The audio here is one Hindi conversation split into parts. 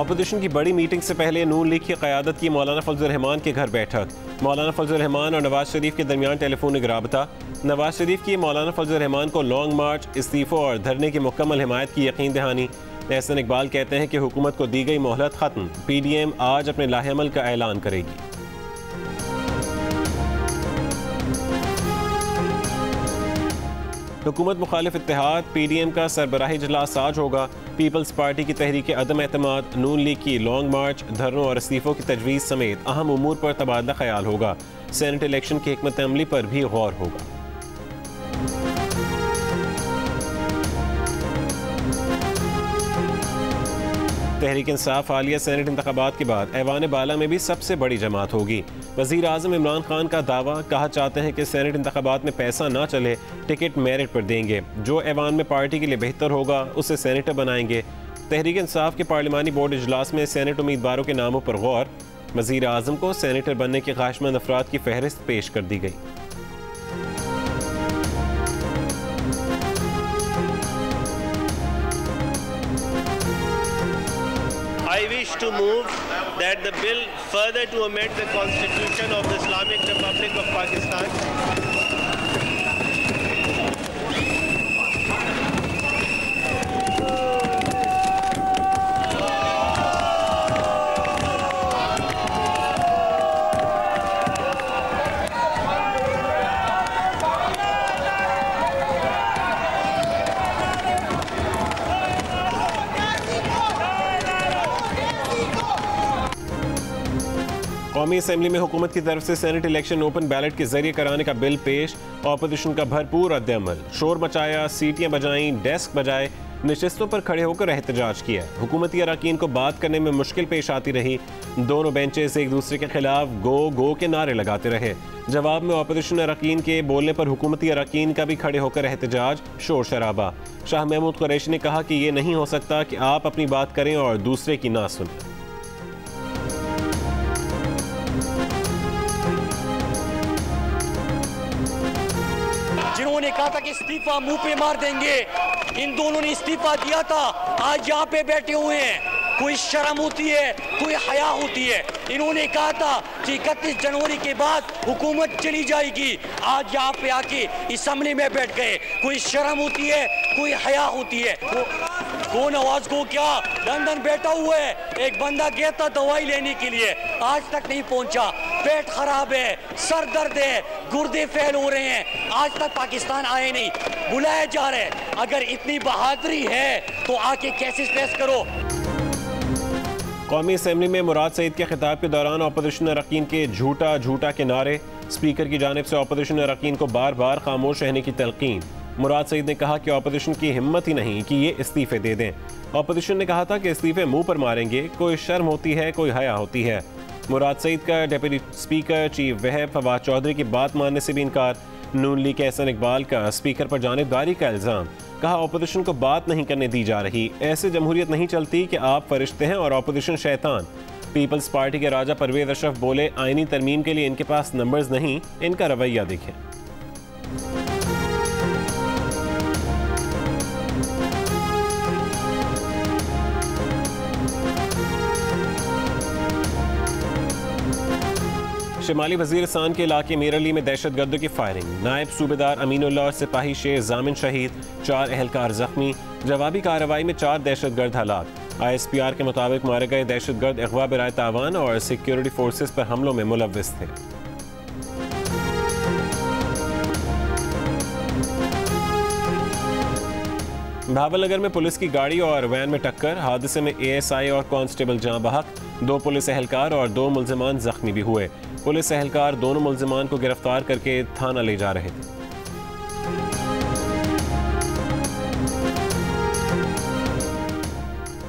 ऑपोजिशन की बड़ी मीटिंग से पहले नून लीग की क़यादत की मौलाना फजल रहमान के घर बैठक। मौलाना फजल रहमान और नवाज शरीफ के दरमियान टेलीफोनिक राबता। नवाज शरीफ की मौलाना फजल रहमान को लॉन्ग मार्च, इस्तीफ़ों और धरने की मुकम्मल हिमायत की यकीन दहानी। एहसन इकबाल कहते हैं कि हुकूमत को दी गई मोहलत खत्म, PDM आज अपने लाहेमल का ऐलान करेगी। हुकूमत मुखालिफ इत्तेहाद PDM का सरबराही इजलास आज होगा। पीपल्स पार्टी की तहरीक अदम एतमाद, नून लीग की लॉन्ग मार्च, धरनों और इस्तीफ़ों की तजवीज़ समेत अहम उमूर पर तबादला ख्याल होगा। सेनेट इलेक्शन की हिकमत अमली पर भी गौर होगा। तहरीक इंसाफ आलिया सेनेट इंतखाबात के बाद ऐवान बाला में भी सबसे बड़ी जमात होगी। वज़ीर आज़म इमरान खान का दावा, कहा चाहते हैं कि सेनेट इंतखाबात में पैसा ना चले, टिकट मेरिट पर देंगे। जो ऐवान में पार्टी के लिए बेहतर होगा उसे सेनेटर बनाएंगे। तहरीक इंसाफ के पार्लिमानी बोर्ड इजलास में सेनेट उम्मीदवारों के नामों पर गौर। वज़ीर आज़म को सेनेटर बनने के ख्वाहिशमंद अफराद की फहरिस्त पेश कर दी गई। I wish to move that the bill further to amend the Constitution of the Islamic Republic of Pakistan कौमी असम्बली में हुकूमत की तरफ से सेनेट इलेक्शन ओपन बैलेट के जरिए कराने का बिल पेश। ऑपोजिशन का भरपूर रद्द-ए-अमल, शोर मचाया, सीटियां बजाईं, डेस्क बजाए, नशिस्तों पर खड़े होकर एहतजाज किया। हुकूमती अरकान को बात करने में मुश्किल पेश आती रही। दोनों बेंचेस एक दूसरे के खिलाफ गो गो के नारे लगाते रहे। जवाब में ऑपोजिशन अरकान के बोलने पर हुकूमती अरकान का भी खड़े होकर एहतजाज, शोर शराबा। शाह महमूद कुरैशी ने कहा कि ये नहीं हो सकता कि आप अपनी बात करें और दूसरे की ना सुनें। जिन्होंने कहा था कि इस्तीफा मुंह पे मार देंगे, इन दोनों ने इस्तीफा दिया था, आज यहाँ पे बैठे हुए हैं। कोई शर्म होती है, कोई हया होती है। इन्होंने कहा था कि 31 जनवरी के बाद हुकूमत चली जाएगी, आज यहाँ पे आके असम्बली में बैठ गए। कोई शर्म होती है, कोई हया होती है। कौन आवाज को क्या लंदन बैठा हुआ है, एक बंदा गया था दवाई लेने के लिए, आज तक नहीं पहुंचा। पेट खराब है, सर दर्द है, गुर्दे फेल हो रहे हैं, आज तक पाकिस्तान आए नहीं, बुलाया जा रहा है। अगर इतनी बहादुरी है तो आके कैसे फेस करो। कौमी असम्बली में मुराद सईद के खिताब के दौरान ऑपोजिशन अरकान के झूठा झूठा के नारे। स्पीकर की जानिब से ऑपोजिशन अरकान को बार बार खामोश रहने की तलकीन। मुराद सईद ने कहा कि ऑपोजिशन की हिम्मत ही नहीं कि ये इस्तीफे दे दें। ऑपोजिशन ने कहा था कि इस्तीफे मुंह पर मारेंगे, कोई शर्म होती है, कोई हया होती है। मुराद सईद का deputy speaker chief Wahab Fawad Chaudhry की बात मानने से भी इनकार। नून लीग के एहसन इकबाल का स्पीकर पर जानिबदारी का इल्ज़ाम। कहा ऑपोजिशन को बात नहीं करने दी जा रही, ऐसे जमहूरियत नहीं चलती कि आप फरिश्ते हैं और ऑपोजिशन शैतान। पीपल्स पार्टी के राजा परवेज अशरफ बोले, आईनी तरमीम के लिए इनके पास नंबर्स नहीं, इनका रवैया देखें। शिमाली वजीरिस्तान के इलाके मेरली में दहशत गर्दों की फायरिंग। नायब सूबेदार अमीनुल्लाह और सिपाही शेर जामिन शहीद, 4 एहलकार जख्मी। जवाबी कार्रवाई में 4 दहशत गर्द हलाक। ISPR के मुताबिक मारे गए दहशत गर्द अगवा बराए तावान और सिक्योरिटी फोर्सेस पर हमलों में मुलव्विस थे। भावलनगर में पुलिस की गाड़ी और वैन में टक्कर। हादसे में ASI और कांस्टेबल जाँ बहक, 2 पुलिस एहलकार और 2 मुल्जिमान जख्मी भी हुए। पुलिस एहलकार दोनों मुल्जिमान को गिरफ्तार करके थाना ले जा रहे थे।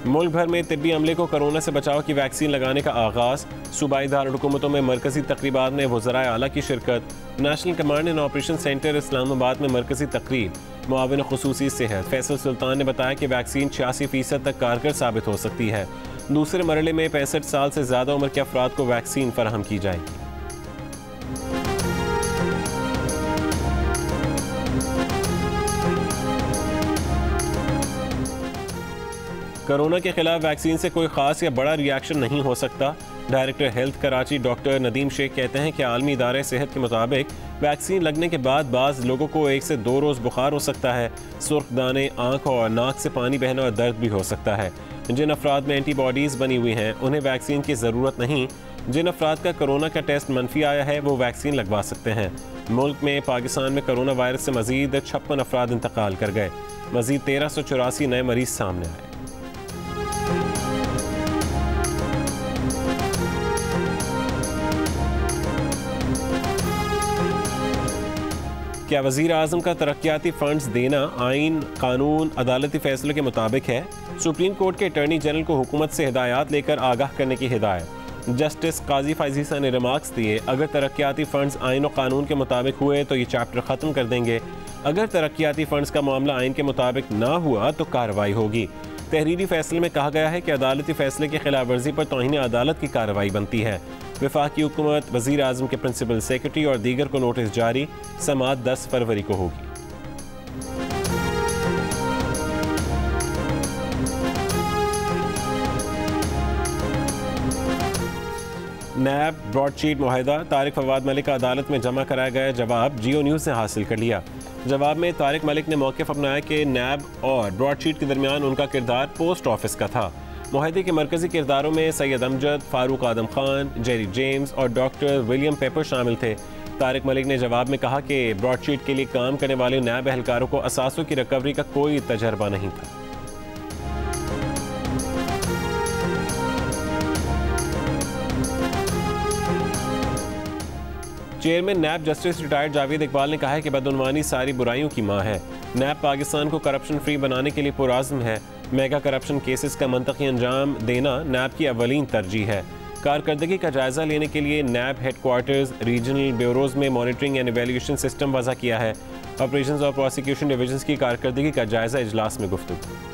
मुल्क भर में तिब्बी अमले को कोरोना से बचाव की वैक्सीन लगाने का आगाज। सूबाई दारकूमतों में मरकजी तकरीबात में वज़राए आला की शिरकत। National command and operation centre Islamabad में मरकजी तकरीब। मुआविन खुसूसी सेहत फैसल सुल्तान ने बताया कि वैक्सीन 86% तक कारगर साबित हो सकती है। दूसरे मरहले में 65 साल से ज़्यादा उम्र के अफराद को वैक्सीन फराहम की जाएगी। कोरोना के खिलाफ वैक्सीन से कोई खास या बड़ा रिएक्शन नहीं हो सकता। Director health Karachi doctor Nadeem Sheikh कहते हैं कि आलमी इदारे सेहत के मुताबिक वैक्सीन लगने के बाद बाज़ लोगों को 1 से 2 रोज़ बुखार हो सकता है। सुर्ख दाने, आँख और नाक से पानी बहना और दर्द भी हो सकता है। जिन अफराद में एंटीबॉडीज़ बनी हुई हैं उन्हें वैक्सीन की ज़रूरत नहीं। जिन अफराद का कोरोना का टेस्ट मनफी आया है वो वैक्सीन लगवा सकते हैं। मुल्क में पाकिस्तान में कोरोना वायरस से मजीद 56 अफराद इंतकाल कर गए। मजीद 1384 नए मरीज सामने आए। क्या वज़ीर आज़म का तरक्याती फंड्स देना आइन, कानून, अदालती फैसलों के मुताबिक है? सुप्रीम कोर्ट के अटॉर्नी जनरल को हुकूमत से हिदायत लेकर आगाह करने की हिदायत। जस्टिस काजी फाइजीसा ने रिमार्क्स दिए, अगर तरक्याती फंड्स आइन और कानून के मुताबिक हुए तो ये चैप्टर ख़त्म कर देंगे। अगर तरक्याती फंड्स का मामला आइन के मुताबिक ना हुआ तो कार्रवाई होगी। तहरीरी फैसले में कहा गया है कि अदालती फैसले की खिलाफ वर्जी पर तौहीन अदालत की कार्रवाई बनती है। वफाकी हुकूमत, वज़ीर आज़म के प्रिंसिपल सेक्रेटरी और दीगर को नोटिस जारी। समाअत 10 फरवरी को होगी। नैब ब्रॉडशीट मुआहदा, तारिक फवाद मलिक का अदालत में जमा कराया गया जवाब जियो न्यूज़ ने हासिल कर लिया। जवाब में तारिक मलिक ने मौक़िफ़ अपनाया कि नैब और ब्रॉडशीट के दरमियान उनका किरदार पोस्ट ऑफिस का था। मुआहदे के मरकज़ी किरदारों में सैयद अमजद, फारूक आदम खान, जेरी जेम्स और डॉक्टर विलियम पेपर शामिल थे। तारिक मलिक ने जवाब में कहा कि ब्रॉडशीट के लिए काम करने वाले नैब एहलकारों को असासों की रिकवरी का कोई तजर्बा नहीं था। Chairman NAB justice retired Javed Iqbal ने कहा है कि बदउनवानी सारी बुराइयों की माँ है। नैब पाकिस्तान को करप्शन फ्री बनाने के लिए पुराज़्म है। मेगा करप्शन केसेस का मंतकी अंजाम देना नैब की अवलीन तरजीह है। कारकर्दगी का जायजा लेने के लिए नैब हेडक्वार्टर्स, रीजनल ब्यूरोज में मॉनिटरिंग एंड एवेल्यूएशन सिस्टम वज़ा किया है। ऑपरेशंस और प्रोसिक्यूशन डिवीजन्स की कारकर्दगी का जायजा इजलास में गुफ्तगू।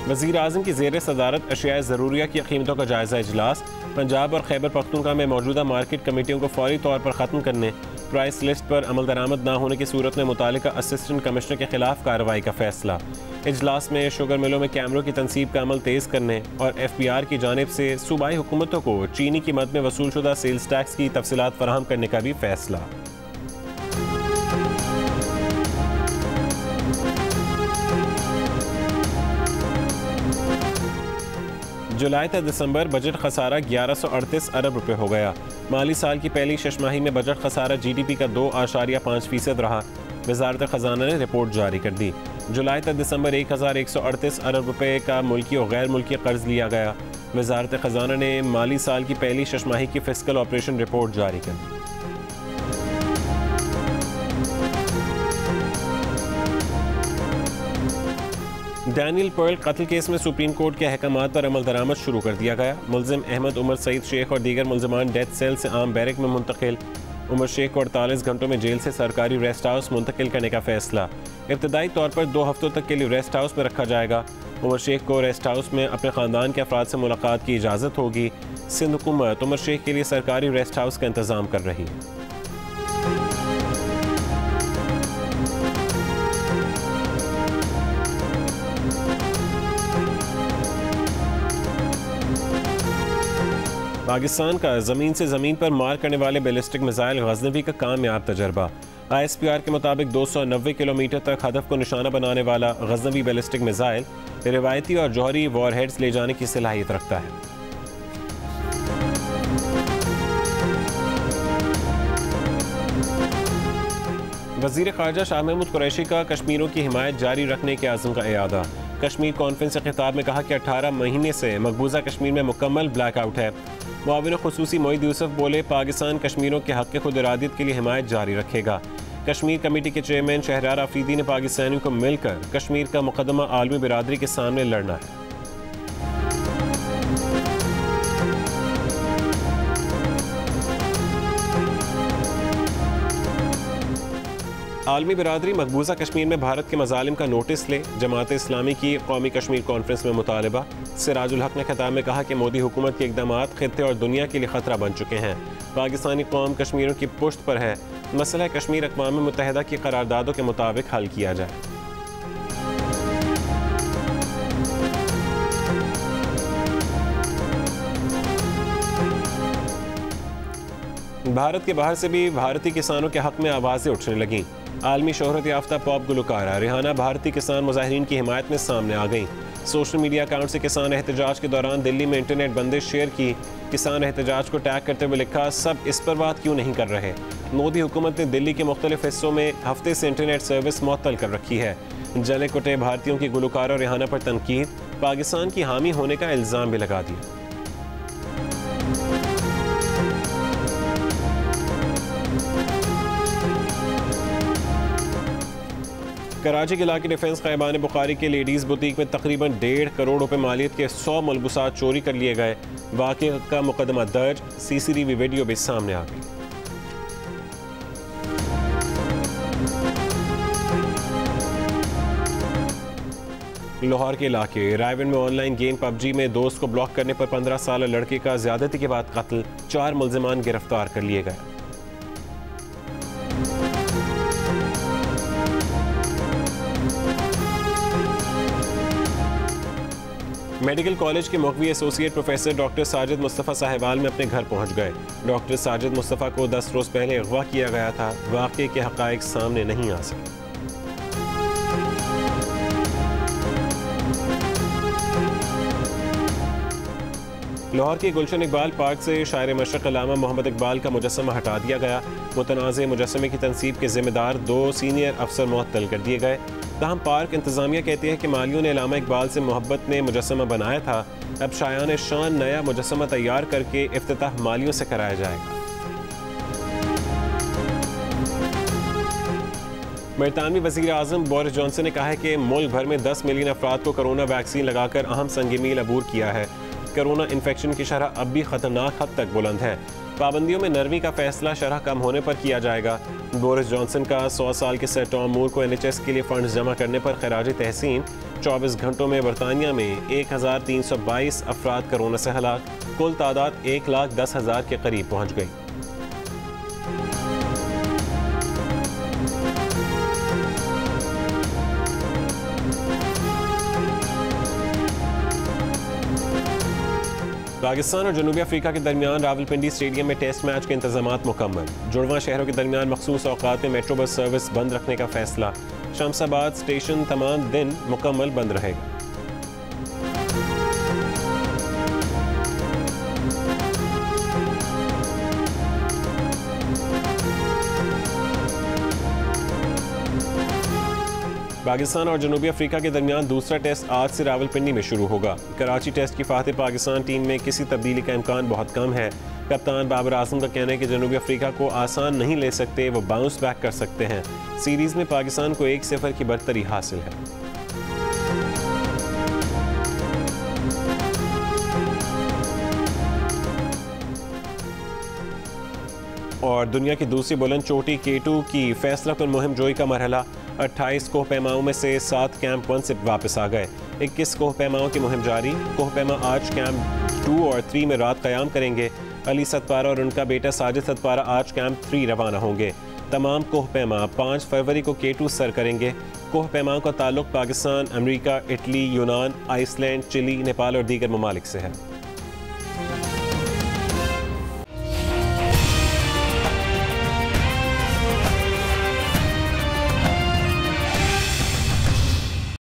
वज़ीर आज़म की ज़ेर सदारत अशियाए ज़रूरिया की कीमतों का जायज़ा इजलास। पंजाब और खैबर पख्तूनख्वा में मौजूदा मार्केट कमेटियों को फौरी तौर पर ख़त्म करने, प्राइस लिस्ट पर अमल दरामद न होने की सूरत में मुतालिका असिस्टेंट कमिश्नर के खिलाफ कार्रवाई का फैसला। इजलास में शुगर मिलों में कैमरों की तनसीब का अमल तेज़ करने और FPR की जानिब से सूबाई हुकूमतों को चीनी की मद में वसूल शुदा सेल्स टैक्स की तफसीलात फराहम करने का भी फैसला। जुलाई तक दिसंबर बजट खसारा 1138 अरब रुपए हो गया। माली साल की पहली शशमाही में बजट खसारा GDP का 2.5% रहा। वजारत खजाना ने रिपोर्ट जारी कर दी। जुलाई तक दिसंबर 1138 अरब रुपए का मुल्की और गैर मुल्की कर्ज लिया गया। वजारत खजाना ने माली साल की पहली शशमाही की फिस्कल ऑपरेशन रिपोर्ट जारी कर दी। डैनियल पर्ल कत्ल केस में सुप्रीम कोर्ट के अहकामात पर अमल दरामद शुरू कर दिया गया। मुलजिम अहमद उमर सईद शेख और दीगर मुलजमान डेथ सेल से आम बैरक में मुंतकिल। उमर शेख को 48 घंटों में जेल से सरकारी रेस्ट हाउस मुंतकिल करने का फैसला। इब्तदाई तौर पर 2 हफ्तों तक के लिए रेस्ट हाउस में रखा जाएगा। उमर शेख को रेस्ट हाउस में अपने ख़ानदान के अफराद से मुलाकात की इजाज़त होगी। सिंध हुकूमत उमर शेख के लिए सरकारी रेस्ट हाउस का इंतज़ाम कर रही है। पाकिस्तान का ज़मीन से ज़मीन पर मार करने वाले बैलिस्टिक मिसाइल गज़नवी का कामयाब तजर्बा। ISPR के मुताबिक 290 किलोमीटर तक हदफ को निशाना बनाने वाला गज़नवी बैलिस्टिक मिसाइल रिवायती और जौहरी वॉरहेड्स ले जाने की सलाहियत रखता है। वज़ीर ख़ारजा शाह महमूद कुरैशी का कश्मीरियों की हिमायत जारी रखने के आज़म का इरादा। कश्मीर कॉन्फ्रेंस से खिताब में कहा कि 18 महीने से मकबूजा कश्मीर में मुकम्मल ब्लैकआउट है। मुआविन खुसूसी मोईद यूसुफ बोले, पाकिस्तान कश्मीरियों के हक़ खुद इरादियत के लिए हिमायत जारी रखेगा। कश्मीर कमेटी के चेयरमैन शहरयार आफरीदी ने पाकिस्तानियों को मिलकर कश्मीर का मुकदमा आलमी बिरादरी के सामने लड़ना है। आलमी बिरादरी मकबूजा कश्मीर में भारत के मजालिम का नोटिस ले, जमात इस्लामी की कौमी कश्मीर कॉन्फ्रेंस में मुतालबा। सिराजुल हक ने खिताब में कहा कि मोदी हुकूमत के इक़दामात खित्ते और दुनिया के लिए ख़तरा बन चुके हैं। पाकिस्तानी कौम कश्मीरियों की पुश्त पर है, मसला कश्मीर अक़वाम मुत्तहिदा की करारदादों के मुताबिक हल किया जाए। भारत के बाहर से भी भारतीय किसानों के हक में आवाज़ें उठने लगीं। आलमी शोहरत याफ्ता पॉप गुलकारा रिहाना भारतीय किसान मुजाहिरीन की हिमायत में सामने आ गईं। सोशल मीडिया अकाउंट से किसान एहतजाज के दौरान दिल्ली में इंटरनेट बंदिश शेयर की। किसान एहतजाज को टैग करते हुए लिखा, सब इस पर बात क्यों नहीं कर रहे। मोदी हुकूमत ने दिल्ली के मुख्तलिफ हिस्सों में हफ्ते से इंटरनेट सर्विस मुअत्तल कर रखी है। जले कुटे भारतीयों की गुलकारा रिहाना पर तनकीद, पाकिस्तान की हामी होने का इल्ज़ाम भी लगा दिया। कराची के इलाके डिफेंस ख़ैबान बुखारी के लेडीज़ बुटीक में तकरीबन 1.5 करोड़ रुपए मालियत के 100 मलबूसात चोरी कर लिए गए। वाक़े का मुकदमा दर्ज, CCTV वीडियो भी सामने आ गई। लाहौर के इलाके रायविंड में ऑनलाइन गेम PUBG में दोस्त को ब्लॉक करने पर 15 साल लड़के का ज़्यादती के बाद कत्ल, 4 मुल्ज़िमान गिरफ्तार कर लिए गए। मेडिकल कॉलेज के मौकवी associate professor doctor Sajid Mustafa Sahiwal में अपने घर पहुंच गए। डॉक्टर साजिद मुस्तफ़ा को 10 रोज़ पहले अगवा किया गया था। वाक़े के हक़ाइक़ सामने नहीं आ सके। लाहौर के गुलशन इकबाल पार्क से शायर मशरक़ अल्लामा मोहम्मद इकबाल का मुजस्समा हटा दिया गया। मुतनाज़े मुजस्समे की तनसीब के ज़िम्मेदार 2 सीनियर अफसर मुअत्तल कर दिए गए। ताहम पार्क इंतज़ामिया कहती है कि मालियों ने अल्लामा इकबाल से मोहब्बत में मुजस्समा बनाया था। अब शायान शान नया मुजस्समा तैयार करके इफ्तिताह मालियों से कराया जाएगा। बरतानवी वज़ीर आज़म बोरिस जॉनसन ने कहा है कि मुल्क भर में 10 मिलियन अफराद को कोरोना वैक्सीन लगाकर अहम संग मील अबूर किया है। कोरोना इन्फेक्शन की शरह अब भी ख़तरनाक हद तक बुलंद है। पाबंदियों में नरमी का फैसला शरह कम होने पर किया जाएगा। बोरिस जॉनसन का 100 साल के सर टॉम मूर को NHS के लिए फंड्स जमा करने पर खराज तहसीन। 24 घंटों में बरतानिया में 1322 अफराद कोरोना से हलाक, कुल तादाद 1,10,000 के करीब पहुँच गई। पाकिस्तान और जनूबी अफ्रीका के दरमियान रावलपिंडी स्टेडियम में टेस्ट मैच के इंतजामात मुकम्मल। जुड़वां शहरों के दरमियान मखसूस औकात में मेट्रो बस सर्विस बंद रखने का फैसला। शमसाबाद स्टेशन तमाम दिन मुकम्मल बंद रहेगा। पाकिस्तान और जनूबी अफ्रीका के दरमियान दूसरा टेस्ट आज से रावलपिंडी में शुरू होगा। कराची टेस्ट की फातिह पाकिस्तान टीम में किसी तब्दीली का इम्कान बहुत कम है। कप्तान बाबर आजम का कहना है कि जनूबी अफ्रीका को आसान नहीं ले सकते, वो बाउंस बैक कर सकते हैं। सीरीज में पाकिस्तान को 1-0 की बढ़तरी हासिल है। और दुनिया की दूसरी बुलंद चोटी K2 की फैसला कुन मुहिम जोई का मरहला। 28 कोहपैमाओं में से 7 कैंप 1 से वापस आ गए। 21 कोहपैमाओं की मुहिम जारी। कोहपैमा आज कैंप 2 और 3 में रात क़याम करेंगे। अली सतपारा और उनका बेटा साजिद सतपारा आज कैंप 3 रवाना होंगे। तमाम कोहपैमा 5 फरवरी को K2 सर करेंगे। कोहपैमाओं का ताल्लुक पाकिस्तान, अमेरिका, इटली, यूनान, आइसलैंड, चिली, नेपाल और दीगर ममालिक से है।